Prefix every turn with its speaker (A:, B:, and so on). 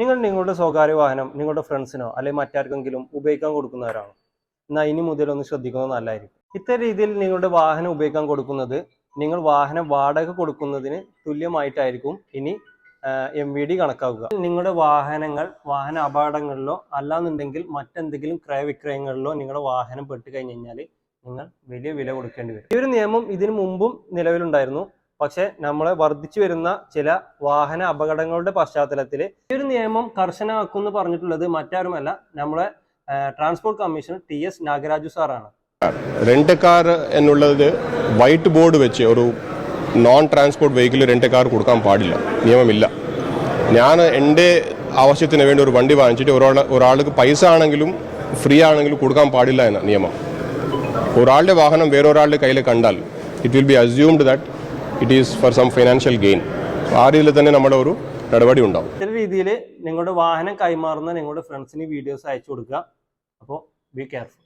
A: നിങ്ങൾ നിങ്ങളുടെ സ്വകാര്യ വാഹനം നിങ്ങളുടെ ഫ്രണ്ട്സിനോ അല്ലെങ്കിൽ മറ്റാർക്കെങ്കിലും ഉപയോഗിക്കാൻ കൊടുക്കുന്നവരാണോ? എന്നാൽ ഇനി മുതൽ ഒന്ന് ശ്രദ്ധിക്കുന്നത് നല്ലതായിരിക്കും. ഇത്തരം രീതിയിൽ നിങ്ങളുടെ വാഹനം ഉപയോഗിക്കാൻ കൊടുക്കുന്നത് നിങ്ങൾ വാഹനം വാടക കൊടുക്കുന്നതിന് തുല്യമായിട്ടായിരിക്കും ഇനി MVD കണക്കാക്കുക. നിങ്ങളുടെ വാഹന അപകടങ്ങളിലോ അല്ലാന്നുണ്ടെങ്കിൽ മറ്റെന്തെങ്കിലും ക്രയവിക്രയങ്ങളിലോ നിങ്ങളുടെ വാഹനം പെട്ട് കഴിഞ്ഞ് കഴിഞ്ഞാൽ നിങ്ങൾ വലിയ വില കൊടുക്കേണ്ടി വരും. ഈ ഒരു നിയമം ഇതിനു മുമ്പും നിലവിലുണ്ടായിരുന്നു. പക്ഷെ നമ്മളെ വർദ്ധിച്ചു വരുന്ന ചില വാഹന അപകടങ്ങളുടെ പശ്ചാത്തലത്തിൽ ഈ ഒരു നിയമം കർശനമാക്കുമെന്ന് പറഞ്ഞിട്ടുള്ളത് മറ്റാരുമല്ല, നമ്മളെ ട്രാൻസ്പോർട്ട് കമ്മീഷണർ TS നാഗരാജു സാറാണ്.
B: റെന്റ് കാർ എന്നുള്ളത് വൈറ്റ് ബോർഡ് വെച്ച് ഒരു non transport vehicle rent car കൊടുക്കാൻ പാടില്ല, നിയമമില്ല. ഞാൻ എൻ്റെ ആവശ്യത്തിന് വേണ്ടി ഒരു വണ്ടി വാങ്ങിച്ചിട്ട് ഒരാൾക്ക് പൈസ ആണെങ്കിലും ഫ്രീ ആണെങ്കിലും കൊടുക്കാൻ പാടില്ല എന്ന നിയമം. ഒരാളുടെ വാഹനം വേറൊരാളുടെ കയ്യിൽ കണ്ടാൽ it will be assumed that it is for some financial gain. ആ രീതിയിൽ തന്നെ നമ്മുടെ ഒരു നടപടി ഉണ്ടാവും.
A: ചില രീതിയിൽ നിങ്ങളുടെ വാഹനം കൈമാറുന്ന നിങ്ങളുടെ ഫ്രണ്ട്സിന് വീഡിയോസ് അയച്ചു കൊടുക്കുക. അപ്പോൾ ബി കെയർഫുൾ.